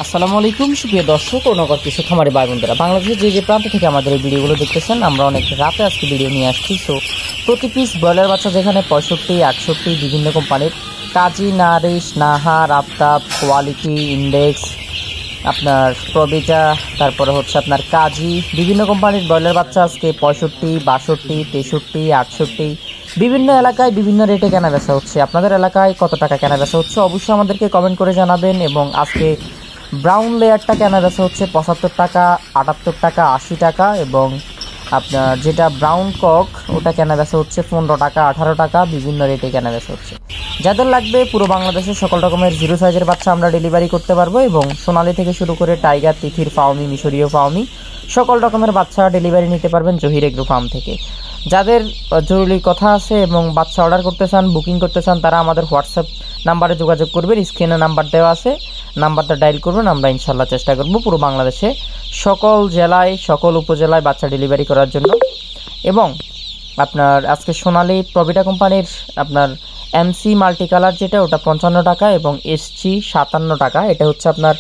আসসালামু আলাইকুম সুপ্রিয় দর্শক ও নগর কৃষক খামারি ভাই বোনেরা, বাংলাদেশের যে প্রান্ত থেকে আমাদের এই ভিডিওগুলো দেখতেছেন, আমরা অনেক রাতে আজকে ভিডিও নিয়ে আসছি। সো প্রতি পিস ব্রয়লার বাচ্চা যেখানে 65, 68 বিভিন্ন কোম্পানির কাজী, নারিশ, নাহার, আফতাব, কোয়ালিটি, ইন্ডেক্স, আপনার প্রবিটা, তারপরে হচ্ছে আপনার কাজী, বিভিন্ন কোম্পানির ব্রয়লার বাচ্চা আজকে 65, 62, 63, 68 বিভিন্ন এলাকায় বিভিন্ন রেটে কেনা বেচা হচ্ছে। আপনাদের এলাকায় কত টাকা কেনা বেচা হচ্ছে অবশ্যই আমাদেরকে কমেন্ট করে জানাবেন। এবং আজকে ব্রাউন লেয়ারটা কেনা বেচা হচ্ছে 75 টাকা, 78 টাকা, 80 টাকা, এবং আপনার যেটা ব্রাউন কক ওটা কেনা বেচা হচ্ছে 15 টাকা, 18 টাকা, বিভিন্ন রেটে কেনা বেচা হচ্ছে। যাদের লাগবে পুরো বাংলাদেশের সকল রকমের জিরো সাইজের বাচ্চা আমরা ডেলিভারি করতে পারবো, এবং সোনালী থেকে শুরু করে টাইগার, তিথির, ফাউমি, মিশরীয় ফাউমি সকল রকমের বাচ্চা ডেলিভারি নিতে পারবেন জহির এগ্রো ফার্ম থেকে। যাদের জরুরি কথা আছে এবং বাচ্চা অর্ডার করতে চান, বুকিং করতে চান, তারা আমাদের হোয়াটসঅ্যাপ নাম্বারে যোগাযোগ করবেন। স্ক্রিনে নাম্বার দেওয়া আছে, নাম্বারটা ডায়াল করবেন। আমরা ইনশাল্লাহ চেষ্টা করব পুরো বাংলাদেশে সকল জেলায়, সকল উপজেলায় বাচ্চা ডেলিভারি করার জন্য। এবং আপনার আজকে সোনালী প্রবিটা কোম্পানির আপনার এমসি মাল্টি কালার যেটা, ওটা 55 টাকা, এবং এসজি 57 টাকা। এটা হচ্ছে আপনার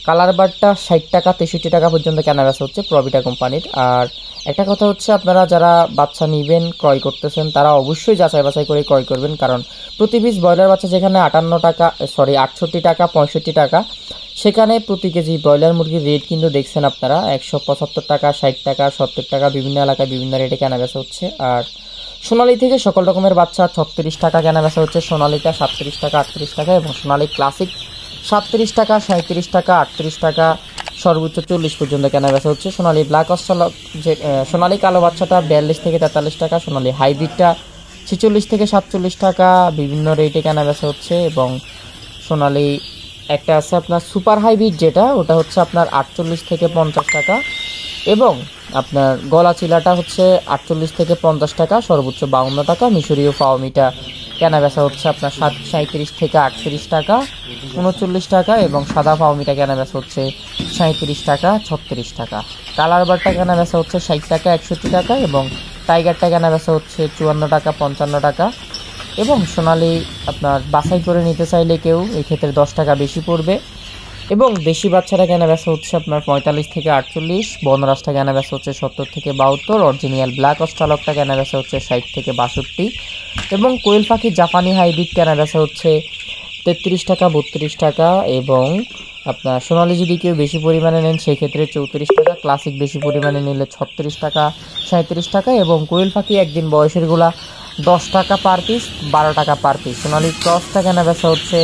কালার বারটা 60 টাকা, 63 টাকা পর্যন্ত কেনা বেচা হচ্ছে প্রবিটা কোম্পানির। আর একটা কথা হচ্ছে, আপনারা যারা বাচ্চা নেবেন, ক্রয় করতেছেন, তারা অবশ্যই যাচাই বাছাই করে ক্রয় করবেন। কারণ প্রতি পিস ব্রয়লার বাচ্চা যেখানে 68 টাকা, 65 টাকা, সেখানে প্রতি কেজি ব্রয়লার মুরগির রেট কিন্তু দেখছেন আপনারা 175 টাকা, 60 টাকা, 70 টাকা, বিভিন্ন এলাকায় বিভিন্ন রেটে কেনা বেচা হচ্ছে। আর সোনালী থেকে সকল রকমের বাচ্চা 36 টাকা কেনা বেচা হচ্ছে, সোনালীটা 37 টাকা, 38 টাকা, এবং সোনালী ক্লাসিক 37 টাকা, 37 টাকা, 38 টাকা, সর্বোচ্চ 40 পর্যন্ত কেনা বেচা হচ্ছে। সোনালী ব্ল্যাক অস্ট্রালক যে সোনালী কালো বাচ্চাটা 42 থেকে 43 টাকা, সোনালী হাইব্রিডটা 46 থেকে 47 টাকা, বিভিন্ন রেটে কেনা বেচা হচ্ছে। এবং সোনালী একটা আছে আপনার সুপার হাইব্রিড যেটা, ওটা হচ্ছে আপনার 48 থেকে 50 টাকা, এবং আপনার গলা চিলাটা হচ্ছে 48 থেকে 50 টাকা, সর্বোচ্চ 52 টাকা। মিশরীয় ফাওমিটা কেনা বেচা হচ্ছে আপনার 37 থেকে 38 টাকা, 39 টাকা, এবং সাদা ফাওমিটা কেনা বেচা হচ্ছে 37 টাকা, 36 টাকা। কালার বারটা কেনা বেচা হচ্ছে 60 টাকা, 61 টাকা, এবং টাইগারটা কেনা বেচা হচ্ছে 54 টাকা, 55 টাকা। এবং সোনালী আপনার বাছাই করে নিতে চাইলে কেউ এই ক্ষেত্রে 10 টাকা বেশি পড়বে। এবং দেশি বাচ্চাটা কেনা বেচা হচ্ছে আপনার 45 থেকে 48, বনরাজটা কেনা বেচা হচ্ছে 70 থেকে 72, অরিজিনাল ব্ল্যাক অস্ট্রালকটা কেনা বেচা হচ্ছে 60 থেকে 62, এবং কোয়েল পাখি জাপানি হাইব্রিড কেনা বেচা হচ্ছে 33 টাকা, 32 টাকা। এবং আপনার সোনালী যদি কেউ বেশি পরিমাণে নেন সেক্ষেত্রে 34 টাকা, ক্লাসিক বেশি পরিমাণে নিলে 36 টাকা, 37 টাকা, এবং কোয়েল পাখি একদিন বয়সেরগুলা 10 টাকা পার পিস, 12 টাকা পার পিস। সোনালী ক্রসটা কেনা বেচা হচ্ছে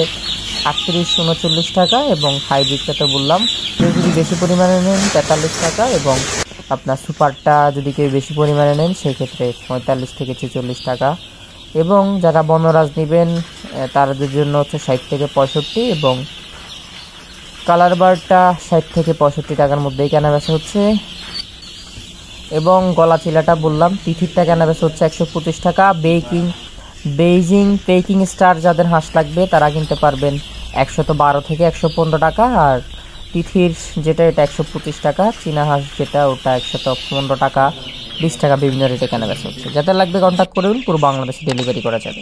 38, 39 টাকা, এবং হাইব্রিডটা তো বললাম, কেউ যদি বেশি পরিমাণে নেন 43 টাকা, এবং আপনার সুপারটা যদি কেউ বেশি পরিমাণে নেন সেই ক্ষেত্রে 45 থেকে 46 টাকা। এবং যারা বনরাজ নেবেন তাদের জন্য হচ্ছে 60 থেকে 65, এবং কালার বারটা 60 থেকে 65 টাকার মধ্যেই কেনা বেচা হচ্ছে। এবং গলা চিলাটা বললাম, তিথিরটা কেনা বেচা হচ্ছে 125 টাকা। বেইজিং পেকিং স্টার যাদের হাঁস লাগবে তারা কিনতে পারবেন 112 থেকে 115 টাকা। আর তিথির যেটা, এটা 125 টাকা। চীনা হাঁস যেটা, ওটা 115 টাকা, 20 টাকা, বিভিন্ন রেটে কেনা বেচা হচ্ছে। যাদের লাগবে কন্ট্যাক্ট করুন, পুরো বাংলাদেশে ডেলিভারি করা যাবে।